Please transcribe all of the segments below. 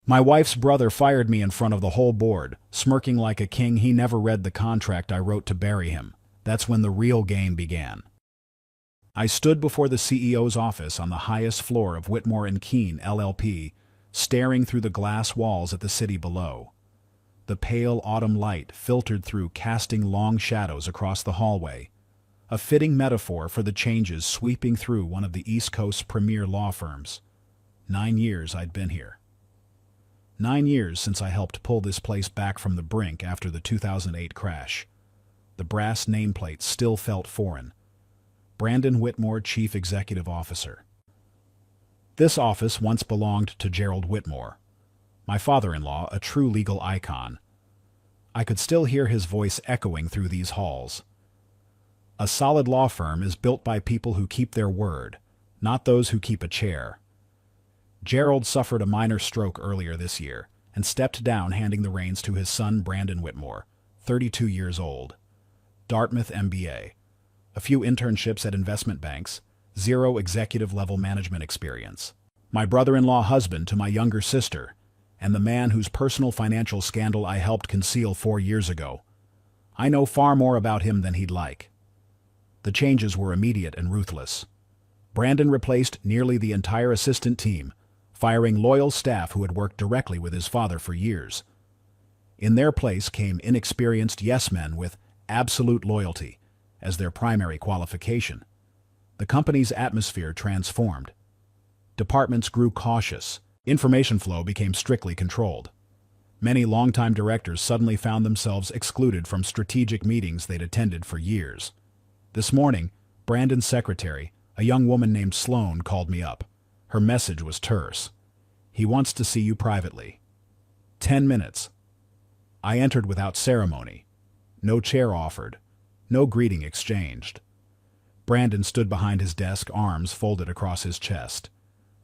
My wife's brother fired me in front of the whole board, smirking like a king he never read the contract I wrote to bury him. That's when the real game began. I stood before the CEO's office on the highest floor of Whitmore & Keene, LLP, staring through the glass walls at the city below. The pale autumn light filtered through, casting long shadows across the hallway, a fitting metaphor for the changes sweeping through one of the East Coast's premier law firms. 9 years I'd been here. 9 years since I helped pull this place back from the brink after the 2008 crash. The brass nameplate still felt foreign. Brandon Whitmore, Chief Executive Officer. This office once belonged to Gerald Whitmore, my father-in-law, a true legal icon. I could still hear his voice echoing through these halls. A solid law firm is built by people who keep their word, not those who keep a chair. Gerald suffered a minor stroke earlier this year and stepped down, handing the reins to his son Brandon Whitmore, 32 years old. Dartmouth MBA. A few internships at investment banks, 0 executive-level management experience. My brother-in-law husband to my younger sister, and the man whose personal financial scandal I helped conceal 4 years ago. I know far more about him than he'd like. The changes were immediate and ruthless. Brandon replaced nearly the entire assistant team, firing loyal staff who had worked directly with his father for years. In their place came inexperienced yes-men with absolute loyalty as their primary qualification. The company's atmosphere transformed. Departments grew cautious. Information flow became strictly controlled. Many longtime directors suddenly found themselves excluded from strategic meetings they'd attended for years. This morning, Brandon's secretary, a young woman named Sloan, called me up. Her message was terse. "He wants to see you privately." 10 minutes. I entered without ceremony. No chair offered. No greeting exchanged. Brandon stood behind his desk, arms folded across his chest,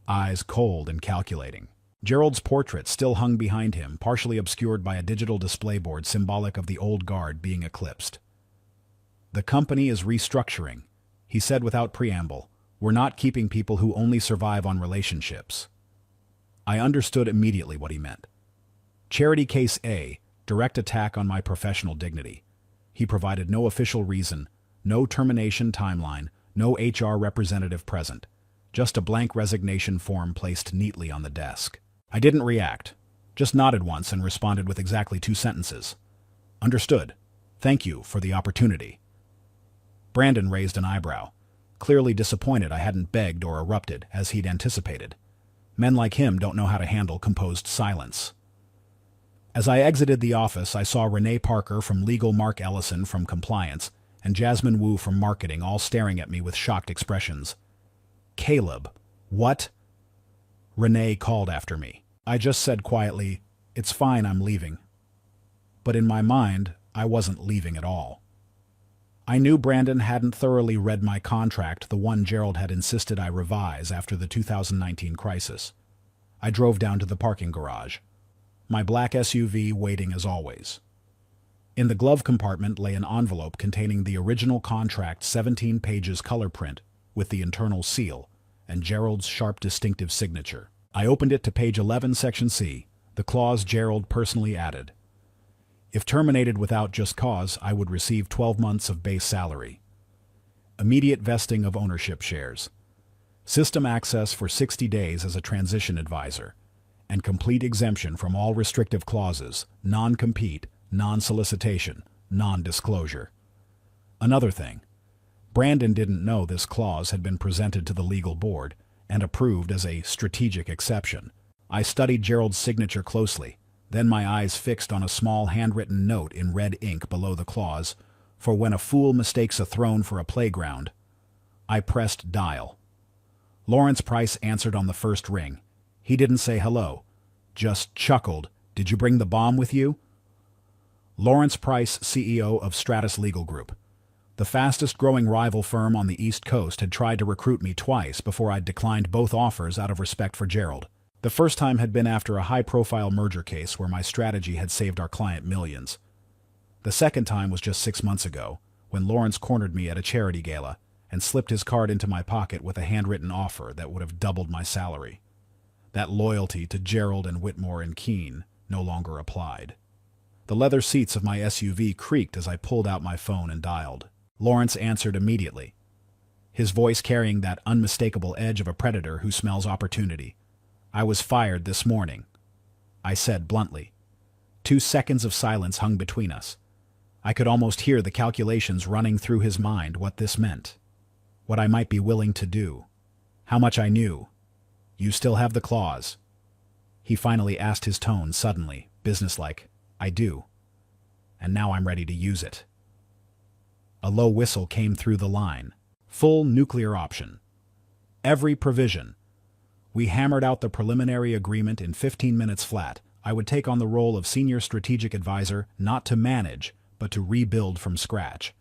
eyes cold and calculating. Gerald's portrait still hung behind him, partially obscured by a digital display board symbolic of the old guard being eclipsed. "The company is restructuring," he said without preamble. "We're not keeping people who only survive on relationships." I understood immediately what he meant. Charity case A, direct attack on my professional dignity. He provided no official reason, no termination timeline, no HR representative present, just a blank resignation form placed neatly on the desk. I didn't react, just nodded once and responded with exactly 2 sentences. "Understood. Thank you for the opportunity." Brandon raised an eyebrow, clearly disappointed I hadn't begged or erupted as he'd anticipated. Men like him don't know how to handle composed silence. As I exited the office, I saw Renee Parker from legal, Mark Ellison from compliance, and Jasmine Wu from marketing all staring at me with shocked expressions. "Caleb, what?" Renee called after me. I just said quietly, "It's fine, I'm leaving." But in my mind, I wasn't leaving at all. I knew Brandon hadn't thoroughly read my contract, the one Gerald had insisted I revise after the 2019 crisis. I drove down to the parking garage, my black SUV waiting as always. In the glove compartment lay an envelope containing the original contract, 17 pages color print, with the internal seal, and Gerald's sharp distinctive signature. I opened it to page 11, section C, the clause Gerald personally added. If terminated without just cause, I would receive 12 months of base salary. Immediate vesting of ownership shares. System access for 60 days as a transition advisor. And complete exemption from all restrictive clauses, non-compete, non-solicitation, non-disclosure. Another thing. Brandon didn't know this clause had been presented to the legal board and approved as a strategic exception. I studied Gerald's signature closely, then my eyes fixed on a small handwritten note in red ink below the clause, "For when a fool mistakes a throne for a playground." I pressed dial. Lawrence Price answered on the first ring. He didn't say hello, just chuckled. "Did you bring the bomb with you?" Lawrence Price, CEO of Stratus Legal Group. The fastest-growing rival firm on the East Coast had tried to recruit me twice before I'd declined both offers out of respect for Gerald. The first time had been after a high-profile merger case where my strategy had saved our client millions. The second time was just 6 months ago, when Lawrence cornered me at a charity gala and slipped his card into my pocket with a handwritten offer that would have doubled my salary. That loyalty to Gerald and Whitmore and Keene no longer applied. The leather seats of my SUV creaked as I pulled out my phone and dialed. Lawrence answered immediately, his voice carrying that unmistakable edge of a predator who smells opportunity. "I was fired this morning," I said bluntly. 2 seconds of silence hung between us. I could almost hear the calculations running through his mind, what this meant, what I might be willing to do, how much I knew. "You still have the clause?" He finally asked, his tone suddenly businesslike. "I do. And now I'm ready to use it." A low whistle came through the line. Full nuclear option. Every provision. We hammered out the preliminary agreement in 15 minutes flat. I would take on the role of senior strategic advisor, not to manage, but to rebuild from scratch.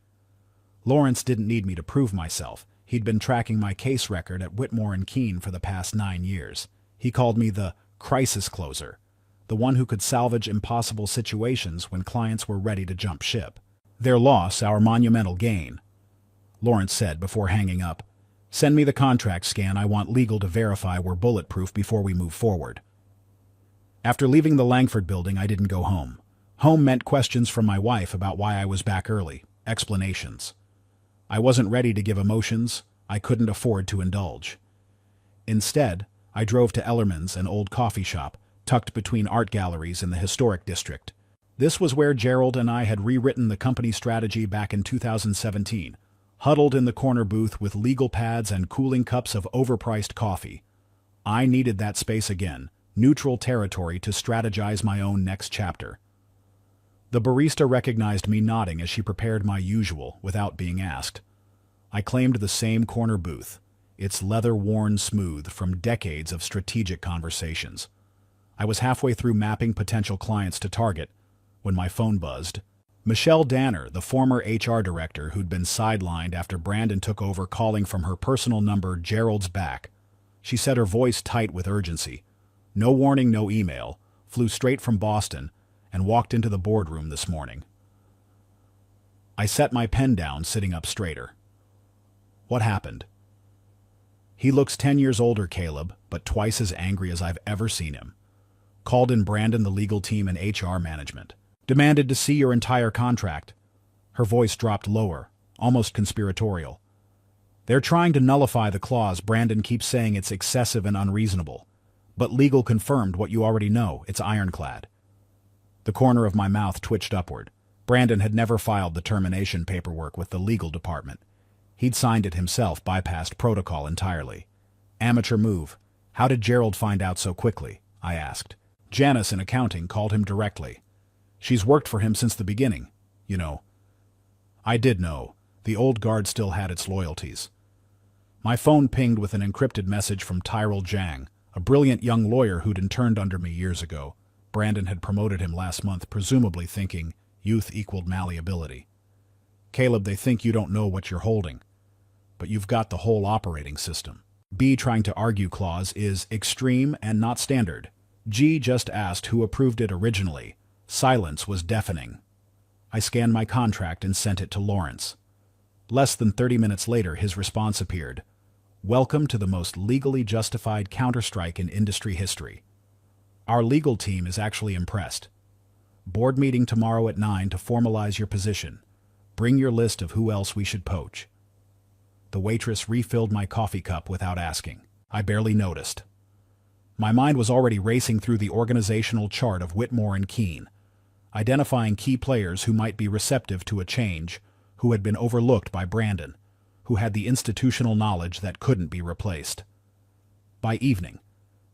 Lawrence didn't need me to prove myself. He'd been tracking my case record at Whitmore and Keene for the past 9 years. He called me the crisis closer, the one who could salvage impossible situations when clients were ready to jump ship. "Their loss, our monumental gain," Lawrence said before hanging up. "Send me the contract scan. I want legal to verify we're bulletproof before we move forward." After leaving the Langford building, I didn't go home. Home meant questions from my wife about why I was back early, explanations. I wasn't ready to give emotions I couldn't afford to indulge. Instead, I drove to Ellerman's, an old coffee shop, tucked between art galleries in the historic district. This was where Gerald and I had rewritten the company strategy back in 2017, huddled in the corner booth with legal pads and cooling cups of overpriced coffee. I needed that space again, neutral territory to strategize my own next chapter. The barista recognized me nodding as she prepared my usual without being asked. I claimed the same corner booth, its leather worn smooth from decades of strategic conversations. I was halfway through mapping potential clients to target when my phone buzzed. Michelle Danner, the former HR director who'd been sidelined after Brandon took over, calling from her personal number, Gerald's back. She said, her voice tight with urgency. No warning, no email, flew straight from Boston and walked into the boardroom this morning. I set my pen down, sitting up straighter. "What happened?" "He looks 10 years older, Caleb, but twice as angry as I've ever seen him. Called in Brandon, the legal team, and HR management. Demanded to see your entire contract." Her voice dropped lower, almost conspiratorial. "They're trying to nullify the clause. Brandon keeps saying it's excessive and unreasonable. But legal confirmed what you already know. It's ironclad." The corner of my mouth twitched upward. Brandon had never filed the termination paperwork with the legal department. He'd signed it himself, bypassed protocol entirely. Amateur move. "How did Gerald find out so quickly?" I asked. "Janice in accounting called him directly. She's worked for him since the beginning, you know." I did know. The old guard still had its loyalties. My phone pinged with an encrypted message from Tyrell Jang, a brilliant young lawyer who'd interned under me years ago. Brandon had promoted him last month, presumably thinking youth equaled malleability. "Caleb, they think you don't know what you're holding. But you've got the whole operating system. B trying to argue clause is extreme and not standard. G just asked who approved it originally. Silence was deafening." I scanned my contract and sent it to Lawrence. Less than 30 minutes later, his response appeared. "Welcome to the most legally justified counterstrike in industry history. Our legal team is actually impressed. Board meeting tomorrow at 9 to formalize your position. Bring your list of who else we should poach." The waitress refilled my coffee cup without asking. I barely noticed. My mind was already racing through the organizational chart of Whitmore and Keene, identifying key players who might be receptive to a change, who had been overlooked by Brandon, who had the institutional knowledge that couldn't be replaced. By evening,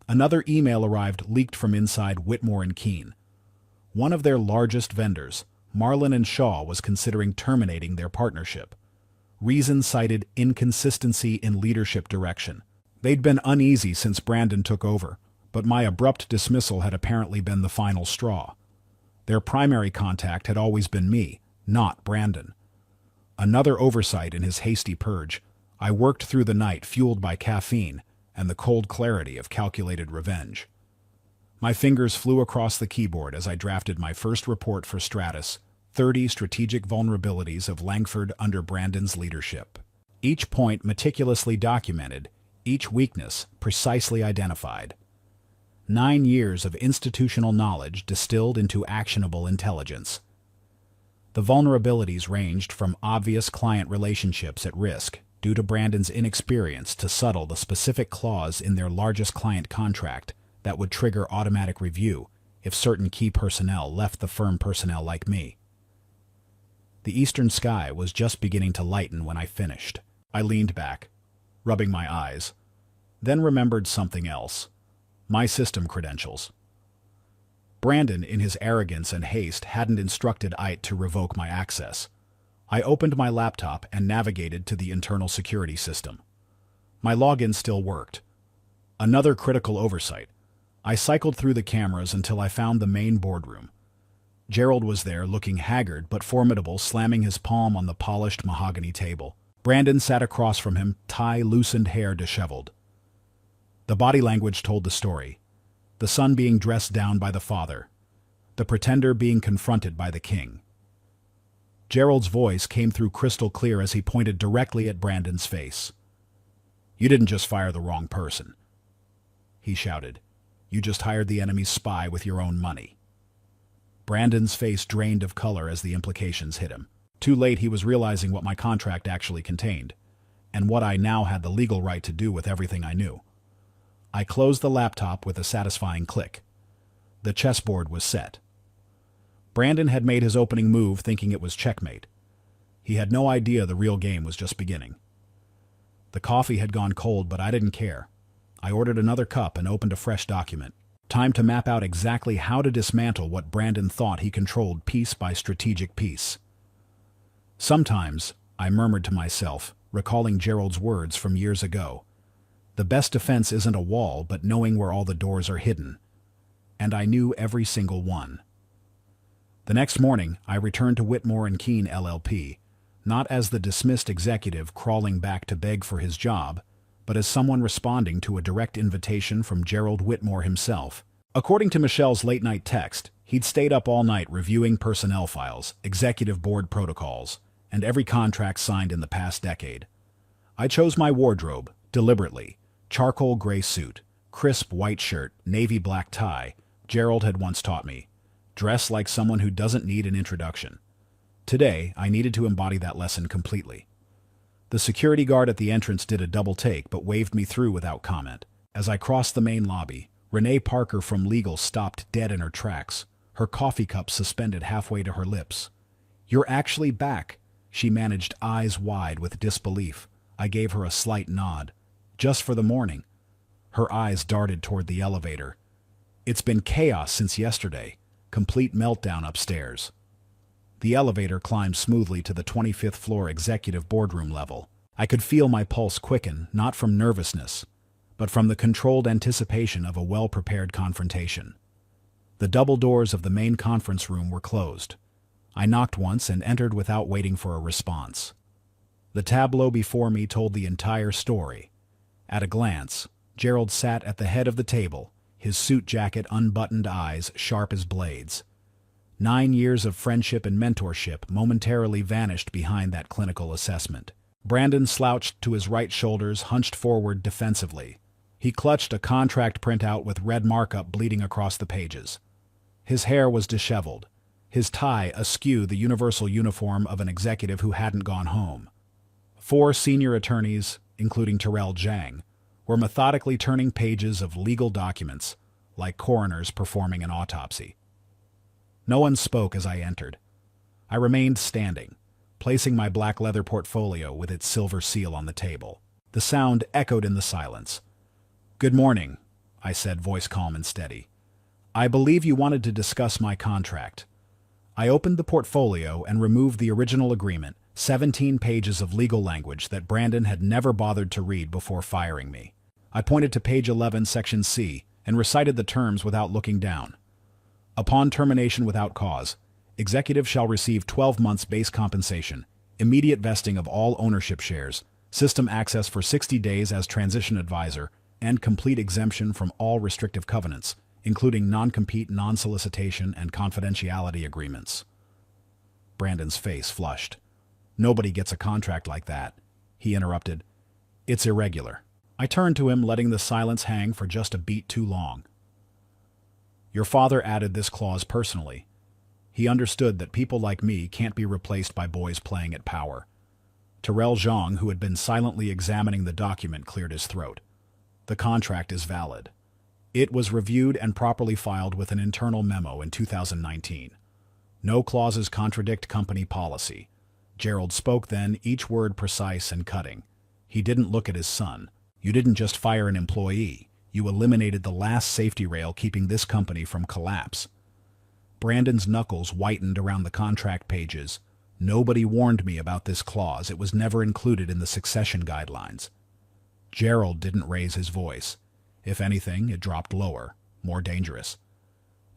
another email arrived, leaked from inside Whitmore and Keene. One of their largest vendors, Marlin and Shaw, was considering terminating their partnership. Reason cited inconsistency in leadership direction. They'd been uneasy since Brandon took over, but my abrupt dismissal had apparently been the final straw. Their primary contact had always been me, not Brandon. Another oversight in his hasty purge. I worked through the night, fueled by caffeine and the cold clarity of calculated revenge. My fingers flew across the keyboard as I drafted my first report for Stratus, 30 strategic vulnerabilities of Langford under Brandon's leadership. Each point meticulously documented, each weakness precisely identified. 9 years of institutional knowledge distilled into actionable intelligence. The vulnerabilities ranged from obvious client relationships at risk due to Brandon's inexperience to the specific clause in their largest client contract that would trigger automatic review if certain key personnel left the firm. Personnel like me. The eastern sky was just beginning to lighten when I finished. I leaned back, rubbing my eyes, then remembered something else: my system credentials. Brandon, in his arrogance and haste, hadn't instructed IT to revoke my access. I opened my laptop and navigated to the internal security system. My login still worked. Another critical oversight. I cycled through the cameras until I found the main boardroom. Gerald was there, looking haggard but formidable, slamming his palm on the polished mahogany table. Brandon sat across from him, tie loosened, hair disheveled. The body language told the story. The son being dressed down by the father. The pretender being confronted by the king. Gerald's voice came through crystal clear as he pointed directly at Brandon's face. "You didn't just fire the wrong person," he shouted. "You just hired the enemy's spy with your own money." Brandon's face drained of color as the implications hit him. Too late, he was realizing what my contract actually contained, and what I now had the legal right to do with everything I knew. I closed the laptop with a satisfying click. The chessboard was set. Brandon had made his opening move thinking it was checkmate. He had no idea the real game was just beginning. The coffee had gone cold, but I didn't care. I ordered another cup and opened a fresh document. Time to map out exactly how to dismantle what Brandon thought he controlled piece by strategic piece. Sometimes, I murmured to myself, recalling Gerald's words from years ago, the best defense isn't a wall, but knowing where all the doors are hidden. And I knew every single one. The next morning, I returned to Whitmore and Keene LLP, not as the dismissed executive crawling back to beg for his job, but as someone responding to a direct invitation from Gerald Whitmore himself. According to Michelle's late-night text, he'd stayed up all night reviewing personnel files, executive board protocols, and every contract signed in the past decade. I chose my wardrobe, deliberately. Charcoal gray suit, crisp white shirt, navy black tie. Gerald had once taught me, dress like someone who doesn't need an introduction. Today, I needed to embody that lesson completely. The security guard at the entrance did a double take but waved me through without comment. As I crossed the main lobby, Renee Parker from Legal stopped dead in her tracks, her coffee cup suspended halfway to her lips. "You're actually back," she managed, eyes wide with disbelief. I gave her a slight nod. "Just for the morning." Her eyes darted toward the elevator. "It's been chaos since yesterday. Complete meltdown upstairs." The elevator climbed smoothly to the 25th floor executive boardroom level. I could feel my pulse quicken, not from nervousness, but from the controlled anticipation of a well-prepared confrontation. The double doors of the main conference room were closed. I knocked once and entered without waiting for a response. The tableau before me told the entire story. At a glance, Gerald sat at the head of the table, his suit jacket unbuttoned, eyes sharp as blades. 9 years of friendship and mentorship momentarily vanished behind that clinical assessment. Brandon slouched to his right, shoulders hunched forward defensively. He clutched a contract printout with red markup bleeding across the pages. His hair was disheveled, his tie askew, the universal uniform of an executive who hadn't gone home. 4 senior attorneys, including Terrell Jang, were methodically turning pages of legal documents, like coroners performing an autopsy. No one spoke as I entered. I remained standing, placing my black leather portfolio with its silver seal on the table. The sound echoed in the silence. "Good morning," I said, voice calm and steady. "I believe you wanted to discuss my contract." I opened the portfolio and removed the original agreement, 17 pages of legal language that Brandon had never bothered to read before firing me. I pointed to page 11, section C, and recited the terms without looking down. "Upon termination without cause, executive shall receive 12 months base compensation, immediate vesting of all ownership shares, system access for 60 days as transition advisor, and complete exemption from all restrictive covenants, including non-compete, non-solicitation, and confidentiality agreements." Brandon's face flushed. "Nobody gets a contract like that," he interrupted. "It's irregular." I turned to him, letting the silence hang for just a beat too long. Your father added this clause personally. He understood that people like me can't be replaced by boys playing at power. Terrell Zhang, who had been silently examining the document, cleared his throat. The contract is valid. It was reviewed and properly filed with an internal memo in 2019. No clauses contradict company policy. Gerald spoke then, each word precise and cutting. He didn't look at his son. You didn't just fire an employee. You eliminated the last safety rail keeping this company from collapse. Brandon's knuckles whitened around the contract pages. Nobody warned me about this clause. It was never included in the succession guidelines. Gerald didn't raise his voice. If anything, it dropped lower, more dangerous.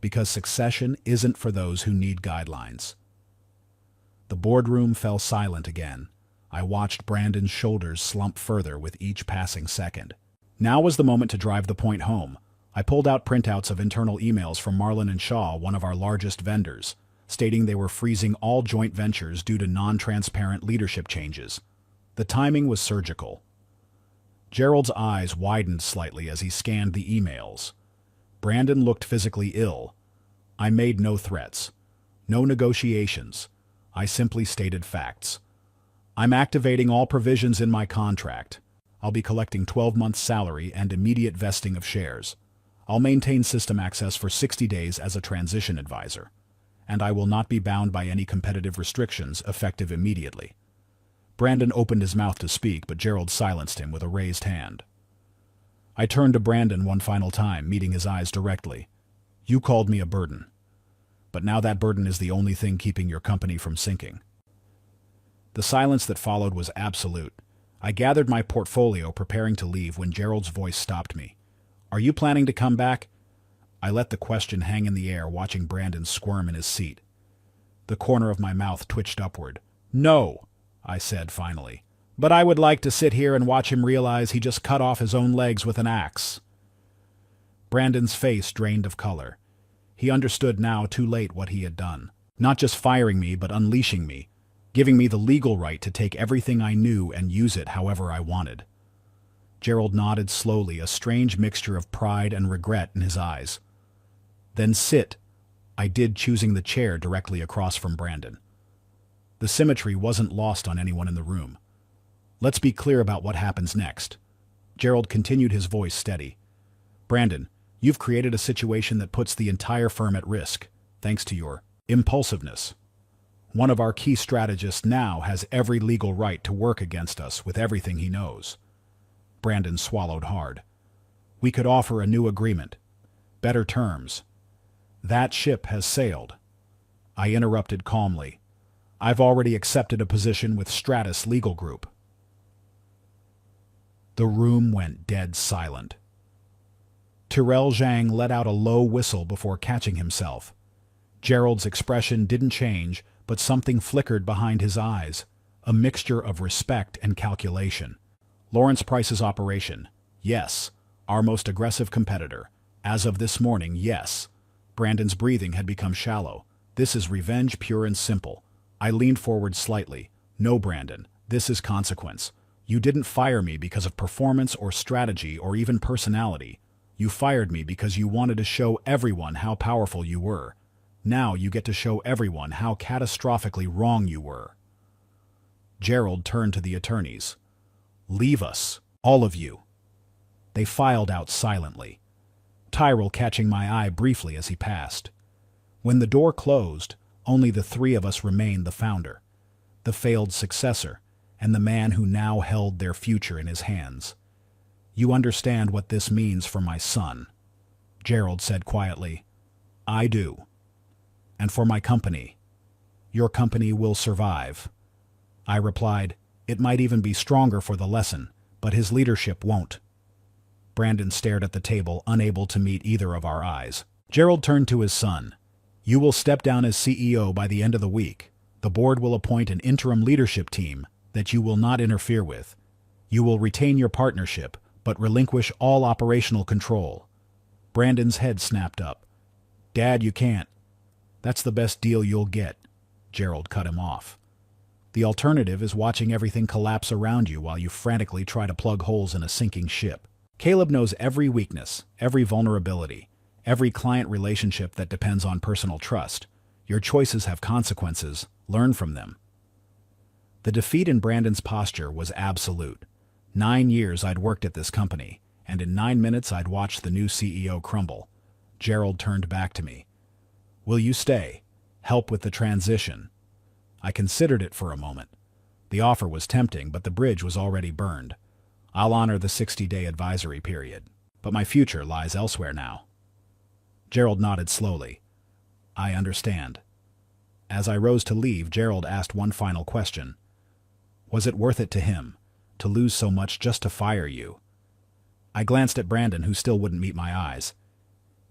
Because succession isn't for those who need guidelines. The boardroom fell silent again. I watched Brandon's shoulders slump further with each passing second. Now was the moment to drive the point home. I pulled out printouts of internal emails from Marlin & Shaw, one of our largest vendors, stating they were freezing all joint ventures due to non-transparent leadership changes. The timing was surgical. Gerald's eyes widened slightly as he scanned the emails. Brandon looked physically ill. I made no threats. No negotiations. I simply stated facts. I'm activating all provisions in my contract. I'll be collecting 12 months' salary and immediate vesting of shares. I'll maintain system access for 60 days as a transition advisor. And I will not be bound by any competitive restrictions effective immediately. Brandon opened his mouth to speak, but Gerald silenced him with a raised hand. I turned to Brandon one final time, meeting his eyes directly. You called me a burden. But now that burden is the only thing keeping your company from sinking. The silence that followed was absolute. I gathered my portfolio, preparing to leave, when Gerald's voice stopped me. Are you planning to come back? I let the question hang in the air, watching Brandon squirm in his seat. The corner of my mouth twitched upward. No, I said finally. But I would like to sit here and watch him realize he just cut off his own legs with an axe. Brandon's face drained of color. He understood now, too late, what he had done. Not just firing me, but unleashing me, giving me the legal right to take everything I knew and use it however I wanted. Gerald nodded slowly, a strange mixture of pride and regret in his eyes. Then sit, I did, choosing the chair directly across from Brandon. The symmetry wasn't lost on anyone in the room. Let's be clear about what happens next. Gerald continued, his voice steady. Brandon, you've created a situation that puts the entire firm at risk, thanks to your impulsiveness. One of our key strategists now has every legal right to work against us with everything he knows. Brandon swallowed hard. We could offer a new agreement. Better terms. That ship has sailed. I interrupted calmly. I've already accepted a position with Stratus Legal Group. The room went dead silent. Terrell Zhang let out a low whistle before catching himself. Gerald's expression didn't change, but something flickered behind his eyes, a mixture of respect and calculation. Lawrence Price's operation, yes. Our most aggressive competitor. As of this morning, yes. Brandon's breathing had become shallow. This is revenge, pure and simple. I leaned forward slightly. No, Brandon, this is consequence. You didn't fire me because of performance or strategy or even personality. You fired me because you wanted to show everyone how powerful you were. Now you get to show everyone how catastrophically wrong you were. Gerald turned to the attorneys. Leave us, all of you. They filed out silently, Tyrell catching my eye briefly as he passed. When the door closed, only the three of us remained: the founder, the failed successor, and the man who now held their future in his hands. You understand what this means for my son, Gerald said quietly. I do. And for my company. Your company will survive. I replied, it might even be stronger for the lesson, but his leadership won't. Brandon stared at the table, unable to meet either of our eyes. Gerald turned to his son. You will step down as CEO by the end of the week. The board will appoint an interim leadership team that you will not interfere with. You will retain your partnership, but relinquish all operational control. Brandon's head snapped up. Dad, you can't. That's the best deal you'll get. Gerald cut him off. The alternative is watching everything collapse around you while you frantically try to plug holes in a sinking ship. Caleb knows every weakness, every vulnerability. Every client relationship that depends on personal trust. Your choices have consequences. Learn from them. The defeat in Brandon's posture was absolute. 9 years I'd worked at this company, and in 9 minutes I'd watched the new CEO crumble. Gerald turned back to me. Will you stay? Help with the transition? I considered it for a moment. The offer was tempting, but the bridge was already burned. I'll honor the 60-day advisory period, but my future lies elsewhere now. Gerald nodded slowly. I understand. As I rose to leave, Gerald asked one final question. Was it worth it to him, to lose so much just to fire you? I glanced at Brandon, who still wouldn't meet my eyes.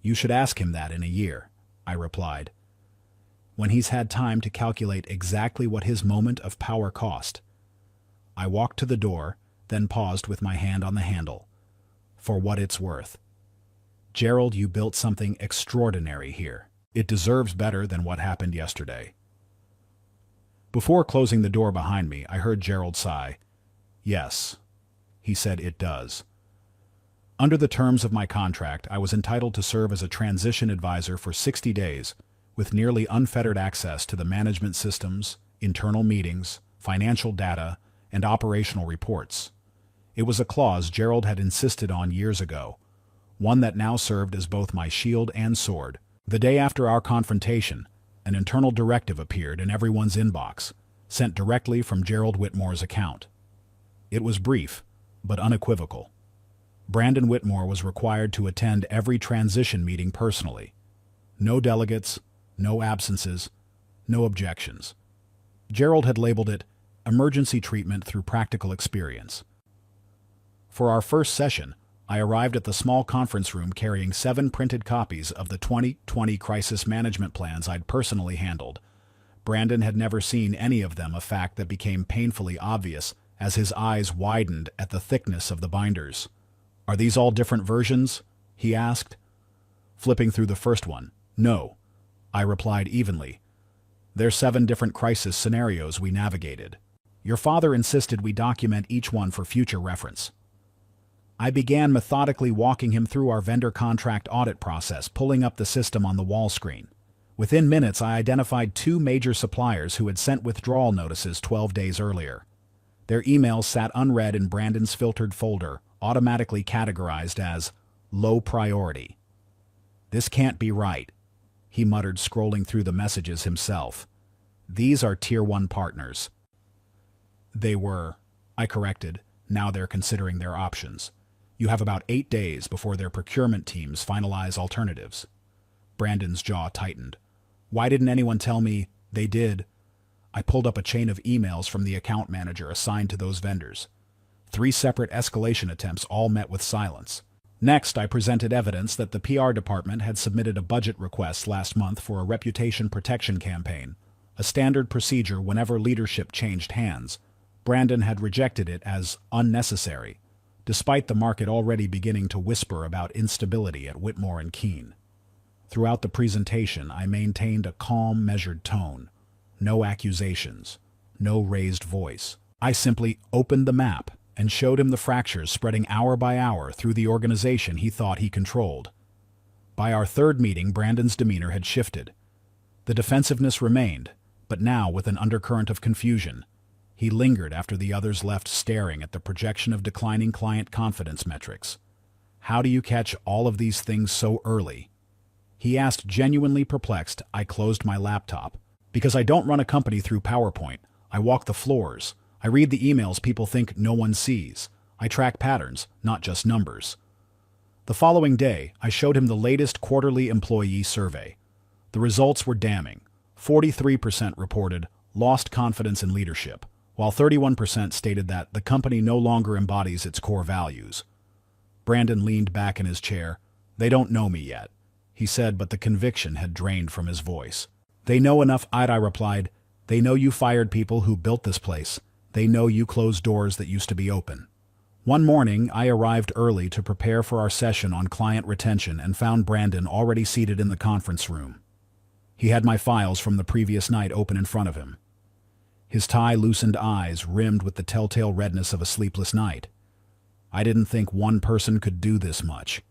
You should ask him that in a year, I replied, when he's had time to calculate exactly what his moment of power cost. I walked to the door, then paused with my hand on the handle. For what it's worth. Gerald, you built something extraordinary here. It deserves better than what happened yesterday. Before closing the door behind me, I heard Gerald sigh. Yes, he said, it does. Under the terms of my contract, I was entitled to serve as a transition advisor for 60 days, with nearly unfettered access to the management systems, internal meetings, financial data, and operational reports. It was a clause Gerald had insisted on years ago, one that now served as both my shield and sword. The day after our confrontation, an internal directive appeared in everyone's inbox, sent directly from Gerald Whitmore's account. It was brief, but unequivocal. Brandon Whitmore was required to attend every transition meeting personally. No delegates, no absences, no objections. Gerald had labeled it emergency treatment through practical experience. For our first session, I arrived at the small conference room carrying 7 printed copies of the 2020 crisis management plans I'd personally handled. Brandon had never seen any of them, a fact that became painfully obvious as his eyes widened at the thickness of the binders. Are these all different versions? He asked. Flipping through the first one. No, I replied evenly. There's 7 different crisis scenarios we navigated. Your father insisted we document each one for future reference. I began methodically walking him through our vendor contract audit process, pulling up the system on the wall screen. Within minutes, I identified 2 major suppliers who had sent withdrawal notices 12 days earlier. Their emails sat unread in Brandon's filtered folder, automatically categorized as low priority. This can't be right, he muttered, scrolling through the messages himself. These are Tier 1 partners. They were, I corrected. Now they're considering their options. You have about 8 days before their procurement teams finalize alternatives. Brandon's jaw tightened. Why didn't anyone tell me? They did. I pulled up a chain of emails from the account manager assigned to those vendors. 3 separate escalation attempts all met with silence. Next, I presented evidence that the PR department had submitted a budget request last month for a reputation protection campaign, a standard procedure whenever leadership changed hands. Brandon had rejected it as unnecessary, despite the market already beginning to whisper about instability at Whitmore and Keene. Throughout the presentation, I maintained a calm, measured tone. No accusations, no raised voice. I simply opened the map and showed him the fractures spreading hour by hour through the organization he thought he controlled. By our third meeting, Brandon's demeanor had shifted. The defensiveness remained, but now with an undercurrent of confusion. He lingered after the others left, staring at the projection of declining client confidence metrics. How do you catch all of these things so early? He asked, genuinely perplexed. I closed my laptop. Because I don't run a company through PowerPoint. I walk the floors. I read the emails people think no one sees. I track patterns, not just numbers. The following day, I showed him the latest quarterly employee survey. The results were damning. 43% reported lost confidence in leadership, while 31% stated that the company no longer embodies its core values. Brandon leaned back in his chair. They don't know me yet, he said, but the conviction had drained from his voice. They know enough, I replied. They know you fired people who built this place. They know you closed doors that used to be open. One morning, I arrived early to prepare for our session on client retention and found Brandon already seated in the conference room. He had my files from the previous night open in front of him. His tie-loosened eyes rimmed with the telltale redness of a sleepless night. I didn't think one person could do this much,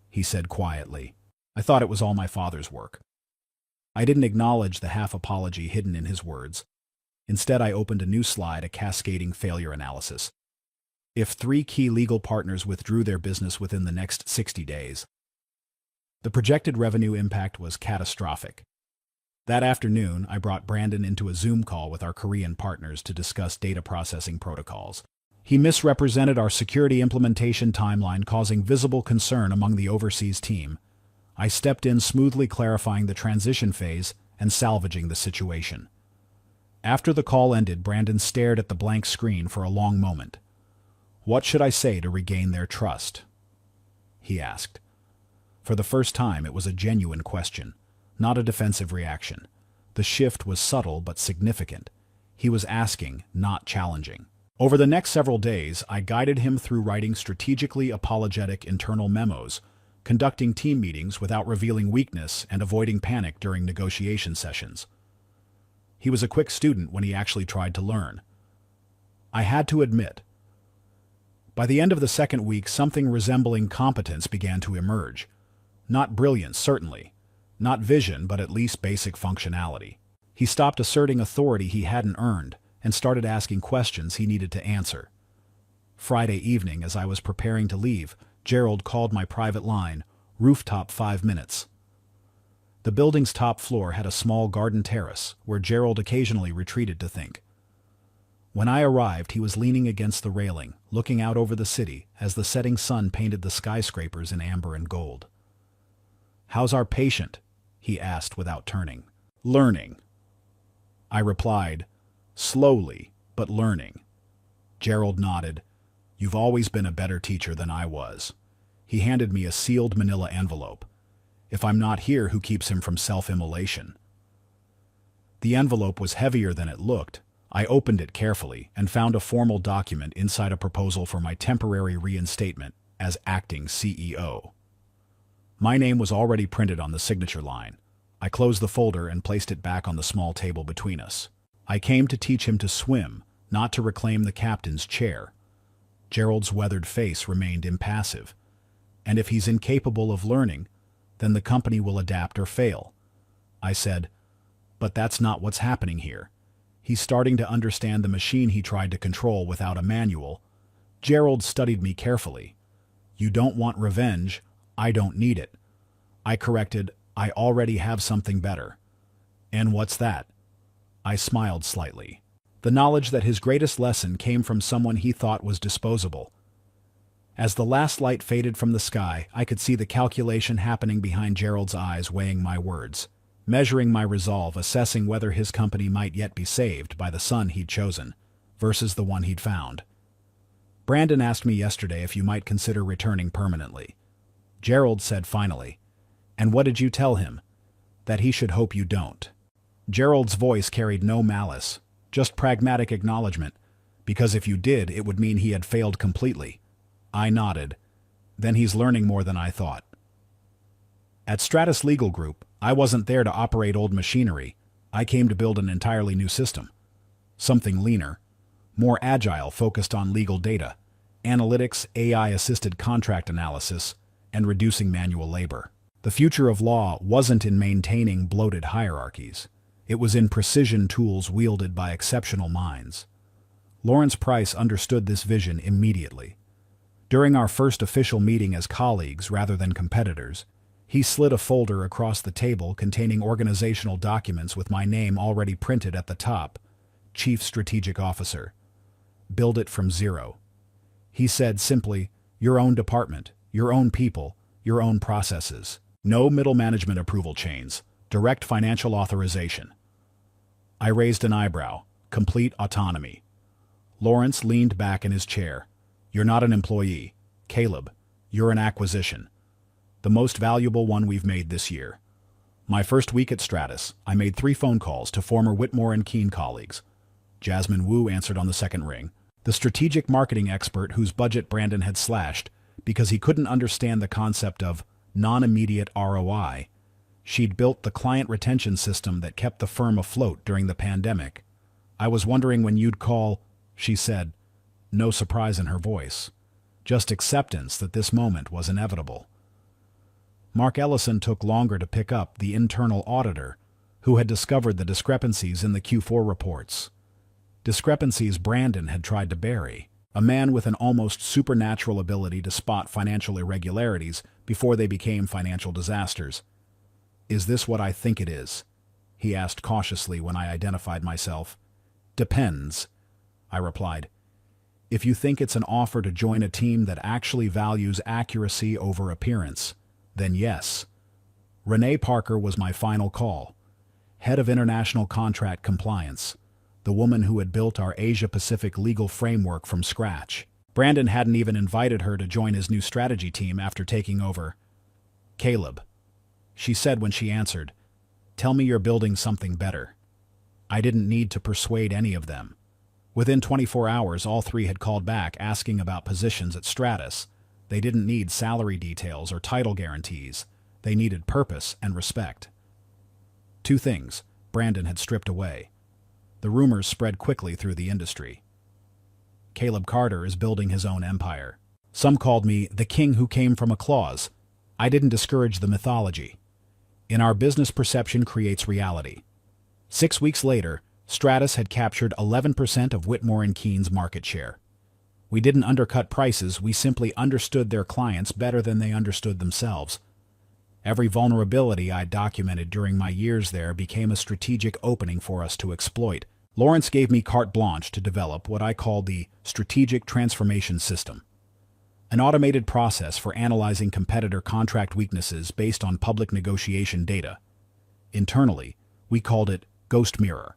he said quietly. I thought it was all my father's work. I didn't acknowledge the half-apology hidden in his words. Instead, I opened a new slide, a cascading failure analysis. If 3 key legal partners withdrew their business within the next 60 days, the projected revenue impact was catastrophic. That afternoon, I brought Brandon into a Zoom call with our Korean partners to discuss data processing protocols. He misrepresented our security implementation timeline, causing visible concern among the overseas team. I stepped in, smoothly clarifying the transition phase and salvaging the situation. After the call ended, Brandon stared at the blank screen for a long moment. "What should I say to regain their trust?" he asked. For the first time, it was a genuine question, not a defensive reaction. The shift was subtle but significant. He was asking, not challenging. Over the next several days, I guided him through writing strategically apologetic internal memos, conducting team meetings without revealing weakness, and avoiding panic during negotiation sessions. He was a quick student when he actually tried to learn. I had to admit, by the end of the second week, something resembling competence began to emerge. Not brilliance, certainly. Not vision, but at least basic functionality. He stopped asserting authority he hadn't earned and started asking questions he needed to answer. Friday evening, as I was preparing to leave, Gerald called my private line, "Rooftop 5 minutes." The building's top floor had a small garden terrace where Gerald occasionally retreated to think. When I arrived, he was leaning against the railing, looking out over the city as the setting sun painted the skyscrapers in amber and gold. "How's our patient?" he asked without turning. "Learning," I replied, "slowly, but learning." Gerald nodded. "You've always been a better teacher than I was." He handed me a sealed manila envelope. If I'm not here, who keeps him from self-immolation? The envelope was heavier than it looked. I opened it carefully and found a formal document inside a proposal for my temporary reinstatement as acting CEO. My name was already printed on the signature line. I closed the folder and placed it back on the small table between us. I came to teach him to swim, not to reclaim the captain's chair. Gerald's weathered face remained impassive. And if he's incapable of learning, then the company will adapt or fail. I said, "But that's not what's happening here." He's starting to understand the machine he tried to control without a manual. Gerald studied me carefully. "You don't want revenge. I don't need it." I corrected, "I already have something better." "And what's that?" I smiled slightly. The knowledge that his greatest lesson came from someone he thought was disposable. As the last light faded from the sky, I could see the calculation happening behind Gerald's eyes, weighing my words, measuring my resolve, assessing whether his company might yet be saved by the son he'd chosen versus the one he'd found. "Brandon asked me yesterday if you might consider returning permanently." Gerald said finally. "And what did you tell him?" "That he should hope you don't." Gerald's voice carried no malice, just pragmatic acknowledgement, because if you did, it would mean he had failed completely. I nodded. "Then he's learning more than I thought." At Stratus Legal Group, I wasn't there to operate old machinery. I came to build an entirely new system. Something leaner, more agile, focused on legal data, analytics, AI-assisted contract analysis, and reducing manual labor. The future of law wasn't in maintaining bloated hierarchies. It was in precision tools wielded by exceptional minds. Lawrence Price understood this vision immediately. During our first official meeting as colleagues rather than competitors, he slid a folder across the table containing organizational documents with my name already printed at the top, Chief Strategic Officer. "Build it from zero." He said simply, "Your own department, your own people, your own processes. No middle management approval chains, direct financial authorization." I raised an eyebrow. Complete autonomy. Lawrence leaned back in his chair. "You're not an employee, Caleb. You're an acquisition. The most valuable one we've made this year." My first week at Stratus, I made 3 phone calls to former Whitmore and Keene colleagues. Jasmine Wu answered on the second ring, the strategic marketing expert whose budget Brandon had slashed because he couldn't understand the concept of non-immediate ROI. She'd built the client retention system that kept the firm afloat during the pandemic. "I was wondering when you'd call," she said. No surprise in her voice, just acceptance that this moment was inevitable. Mark Ellison took longer to pick up the internal auditor, who had discovered the discrepancies in the Q4 reports. Discrepancies Brandon had tried to bury. A man with an almost supernatural ability to spot financial irregularities before they became financial disasters. "Is this what I think it is?" he asked cautiously when I identified myself. "Depends," I replied. "If you think it's an offer to join a team that actually values accuracy over appearance, then yes." Renee Parker was my final call, head of international contract compliance, the woman who had built our Asia-Pacific legal framework from scratch. Brandon hadn't even invited her to join his new strategy team after taking over. "Caleb," she said when she answered, "tell me you're building something better." I didn't need to persuade any of them. Within 24 hours, all three had called back asking about positions at Stratus. They didn't need salary details or title guarantees. They needed purpose and respect. Two things Brandon had stripped away. The rumors spread quickly through the industry. "Caleb Carter is building his own empire." Some called me the king who came from a clause. I didn't discourage the mythology. In our business, perception creates reality. 6 weeks later, Stratus had captured 11% of Whitmore & Keen's market share. We didn't undercut prices, we simply understood their clients better than they understood themselves. Every vulnerability I documented during my years there became a strategic opening for us to exploit. Lawrence gave me carte blanche to develop what I called the Strategic Transformation System, an automated process for analyzing competitor contract weaknesses based on public negotiation data. Internally, we called it Ghost Mirror.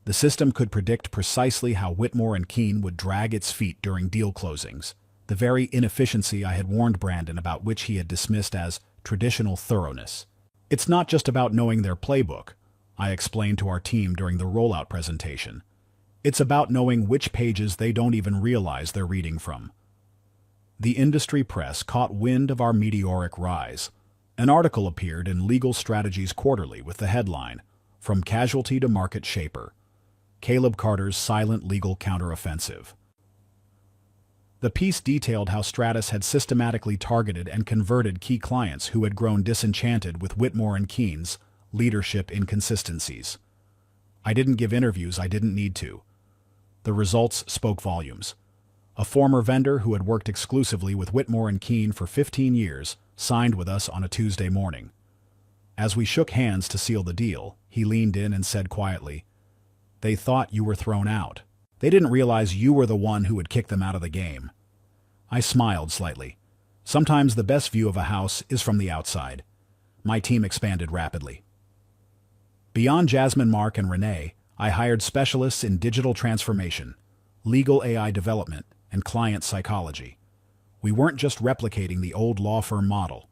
The system could predict precisely how Whitmore & Keen would drag its feet during deal closings, the very inefficiency I had warned Brandon about, which he had dismissed as traditional thoroughness. "It's not just about knowing their playbook," I explained to our team during the rollout presentation. "It's about knowing which pages they don't even realize they're reading from." The industry press caught wind of our meteoric rise. An article appeared in Legal Strategies Quarterly with the headline, "From Casualty to Market Shaper: Caleb Carter's Silent Legal Counteroffensive." The piece detailed how Stratus had systematically targeted and converted key clients who had grown disenchanted with Whitmore & Keen's leadership inconsistencies. I didn't give interviews I didn't need to. The results spoke volumes. A former vendor who had worked exclusively with Whitmore & Keen for 15 years signed with us on a Tuesday morning. As we shook hands to seal the deal, he leaned in and said quietly, "They thought you were thrown out. They didn't realize you were the one who would kick them out of the game." I smiled slightly. Sometimes the best view of a house is from the outside. My team expanded rapidly. Beyond Jasmine, Mark, and Renee, I hired specialists in digital transformation, legal AI development, and client psychology. We weren't just replicating the old law firm model.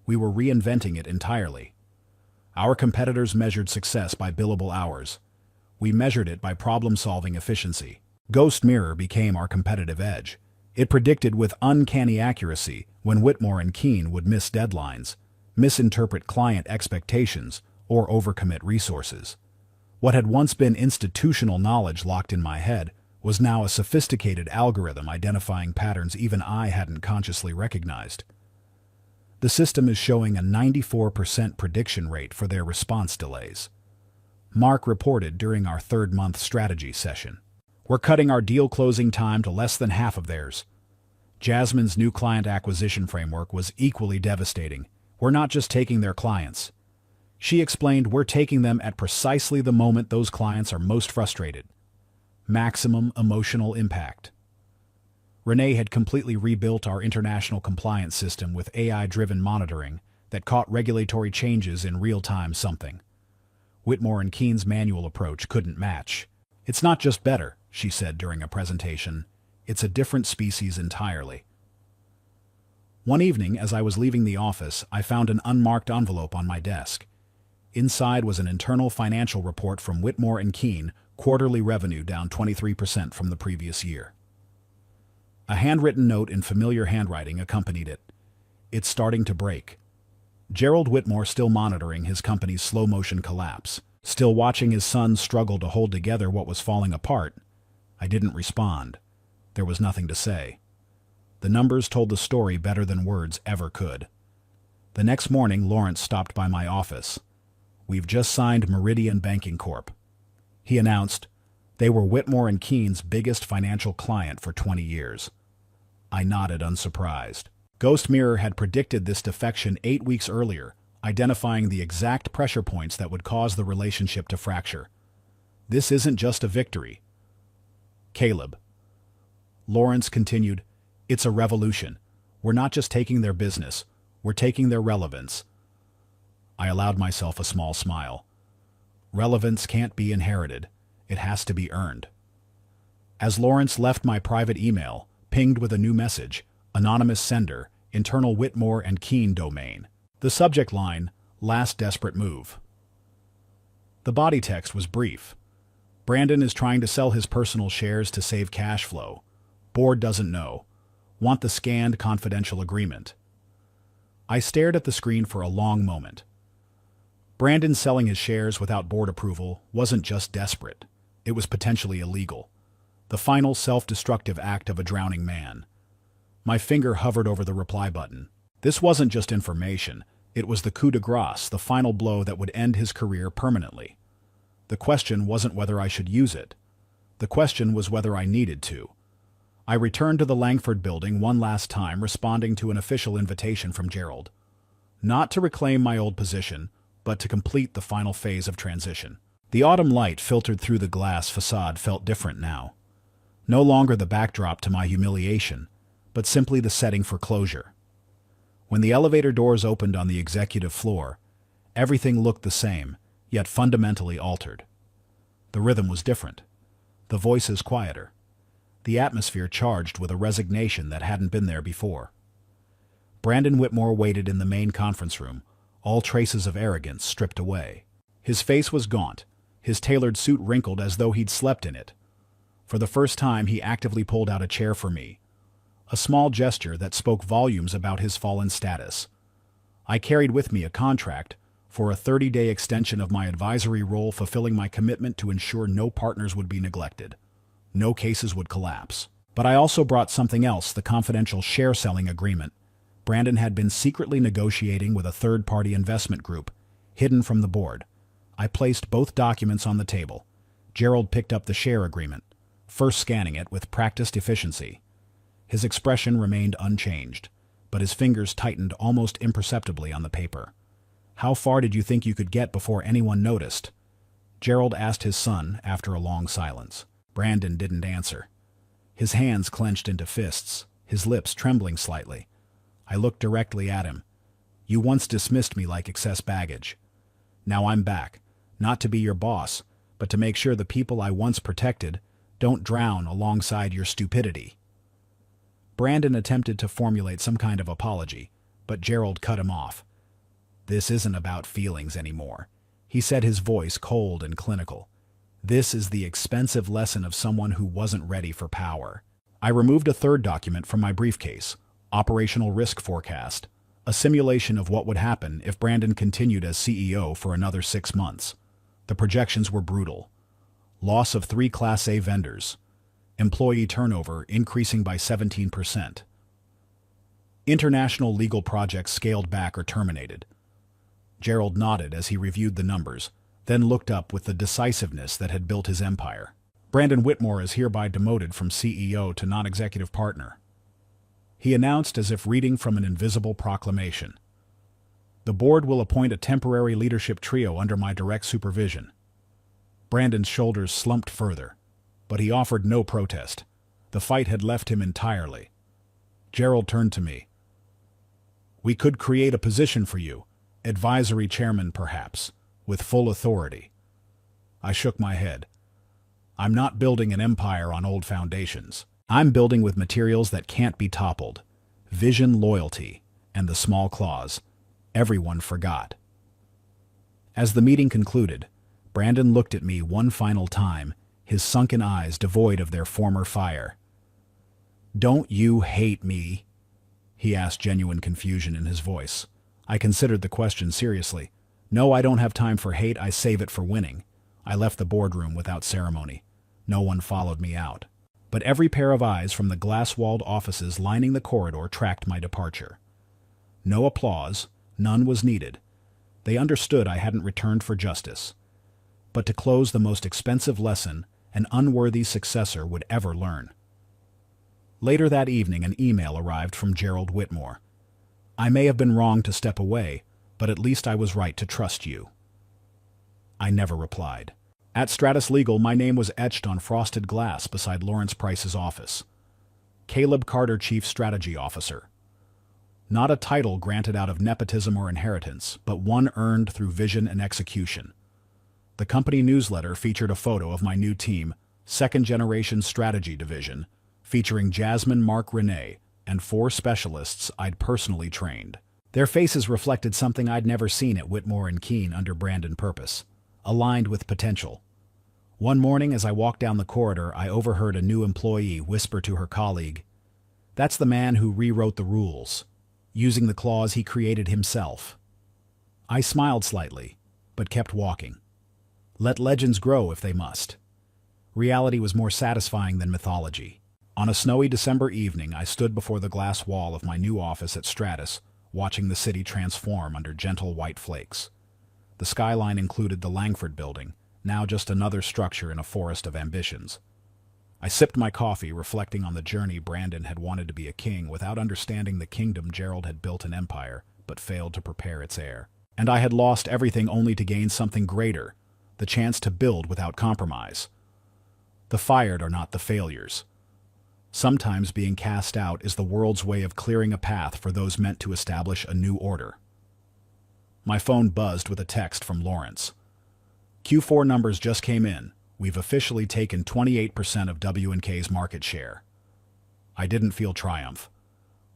We were reinventing it entirely. Our competitors measured success by billable hours. We measured it by problem-solving efficiency. Ghost Mirror became our competitive edge. It predicted with uncanny accuracy when Whitmore & Keen would miss deadlines, misinterpret client expectations, or overcommit resources. What had once been institutional knowledge locked in my head was now a sophisticated algorithm identifying patterns even I hadn't consciously recognized. The system is showing a 94% prediction rate for their response delays, Mark reported during our third-month strategy session. "We're cutting our deal closing time to less than half of theirs." Jasmine's new client acquisition framework was equally devastating. "We're not just taking their clients," she explained, "we're taking them at precisely the moment those clients are most frustrated. Maximum emotional impact." Renee had completely rebuilt our international compliance system with AI-driven monitoring that caught regulatory changes in real time, something Whitmore & Keen's manual approach couldn't match. "It's not just better," she said during a presentation. "It's a different species entirely." One evening, as I was leaving the office, I found an unmarked envelope on my desk. Inside was an internal financial report from Whitmore & Keen, quarterly revenue down 23% from the previous year. A handwritten note in familiar handwriting accompanied it. "It's starting to break." Gerald Whitmore still monitoring his company's slow-motion collapse, still watching his son struggle to hold together what was falling apart. I didn't respond. There was nothing to say. The numbers told the story better than words ever could. The next morning, Lawrence stopped by my office. "We've just signed Meridian Banking Corp." He announced. They were Whitmore and Keene's biggest financial client for 20 years. I nodded unsurprised. Ghost Mirror had predicted this defection 8 weeks earlier, identifying the exact pressure points that would cause the relationship to fracture. This isn't just a victory. Caleb. Lawrence continued, "It's a revolution. We're not just taking their business, we're taking their relevance." I allowed myself a small smile. Relevance can't be inherited. It has to be earned. As Lawrence left my private email, pinged with a new message, anonymous sender, internal Whitmore and Keene domain. The subject line, last desperate move. The body text was brief. Brandon is trying to sell his personal shares to save cash flow. Board doesn't know. Want the scanned confidential agreement. I stared at the screen for a long moment. Brandon selling his shares without board approval wasn't just desperate. It was potentially illegal. The final self-destructive act of a drowning man. My finger hovered over the reply button. This wasn't just information. It was the coup de grace, the final blow that would end his career permanently. The question wasn't whether I should use it. The question was whether I needed to. I returned to the Langford building one last time, responding to an official invitation from Gerald. Not to reclaim my old position, but to complete the final phase of transition. The autumn light filtered through the glass facade felt different now. No longer the backdrop to my humiliation, but simply the setting for closure. When the elevator doors opened on the executive floor, everything looked the same, yet fundamentally altered. The rhythm was different. The voices quieter. The atmosphere charged with a resignation that hadn't been there before. Brandon Whitmore waited in the main conference room, all traces of arrogance stripped away. His face was gaunt, his tailored suit wrinkled as though he'd slept in it. For the first time, he actively pulled out a chair for me. A small gesture that spoke volumes about his fallen status. I carried with me a contract for a 30-day extension of my advisory role, fulfilling my commitment to ensure no partners would be neglected. No cases would collapse. But I also brought something else, the confidential share-selling agreement. Brandon had been secretly negotiating with a third-party investment group, hidden from the board. I placed both documents on the table. Gerald picked up the share agreement, first scanning it with practiced efficiency. His expression remained unchanged, but his fingers tightened almost imperceptibly on the paper. "How far did you think you could get before anyone noticed?" Gerald asked his son after a long silence. Brandon didn't answer. His hands clenched into fists, his lips trembling slightly. I looked directly at him. "You once dismissed me like excess baggage. Now I'm back, not to be your boss, but to make sure the people I once protected don't drown alongside your stupidity." Brandon attempted to formulate some kind of apology, but Gerald cut him off. "This isn't about feelings anymore," he said, his voice cold and clinical. "This is the expensive lesson of someone who wasn't ready for power." I removed a third document from my briefcase, Operational Risk Forecast, a simulation of what would happen if Brandon continued as CEO for another 6 months. The projections were brutal. Loss of 3 Class A vendors. Employee turnover increasing by 17%. International legal projects scaled back or terminated. Gerald nodded as he reviewed the numbers, then looked up with the decisiveness that had built his empire. "Brandon Whitmore is hereby demoted from CEO to non-executive partner," he announced as if reading from an invisible proclamation. "The board will appoint a temporary leadership trio under my direct supervision." Brandon's shoulders slumped further, but he offered no protest. The fight had left him entirely. Gerald turned to me. "We could create a position for you, advisory chairman perhaps, with full authority." I shook my head. "I'm not building an empire on old foundations. I'm building with materials that can't be toppled. Vision, loyalty, and the small clause. Everyone forgot." As the meeting concluded, Brandon looked at me one final time, his sunken eyes devoid of their former fire. "Don't you hate me?" he asked, genuine confusion in his voice. I considered the question seriously. "No, I don't have time for hate, I save it for winning." I left the boardroom without ceremony. No one followed me out. But every pair of eyes from the glass-walled offices lining the corridor tracked my departure. No applause, None was needed. They understood I hadn't returned for justice, but to close the most expensive lesson an unworthy successor would ever learn. Later that evening, an email arrived from Gerald Whitmore. I may have been wrong to step away, but at least I was right to trust you. I never replied. At Stratus Legal, my name was etched on frosted glass beside Lawrence Price's office. Caleb Carter, Chief Strategy Officer. Not a title granted out of nepotism or inheritance, but one earned through vision and execution. The company newsletter featured a photo of my new team, Second Generation Strategy Division, featuring Jasmine, Mark, Renee, and 4 specialists I'd personally trained. Their faces reflected something I'd never seen at Whitmore and Keene under brand and purpose, aligned with potential. One morning as I walked down the corridor, I overheard a new employee whisper to her colleague, "That's the man who rewrote the rules, using the clause he created himself." I smiled slightly, but kept walking. Let legends grow if they must. Reality was more satisfying than mythology. On a snowy December evening, I stood before the glass wall of my new office at Stratus, watching the city transform under gentle white flakes. The skyline included the Langford Building, now just another structure in a forest of ambitions. I sipped my coffee, reflecting on the journey Brandon had wanted to be a king without understanding the kingdom Gerald had built an empire, but failed to prepare its heir. And I had lost everything only to gain something greater, the chance to build without compromise. The fired are not the failures. Sometimes being cast out is the world's way of clearing a path for those meant to establish a new order. My phone buzzed with a text from Lawrence. Q4 numbers just came in. We've officially taken 28% of W&K's market share. I didn't feel triumph.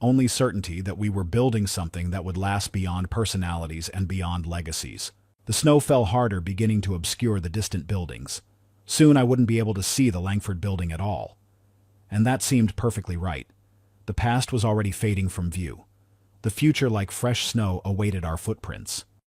Only certainty that we were building something that would last beyond personalities and beyond legacies. The snow fell harder, beginning to obscure the distant buildings. Soon I wouldn't be able to see the Langford Building at all. And that seemed perfectly right. The past was already fading from view. The future, like fresh snow, awaited our footprints.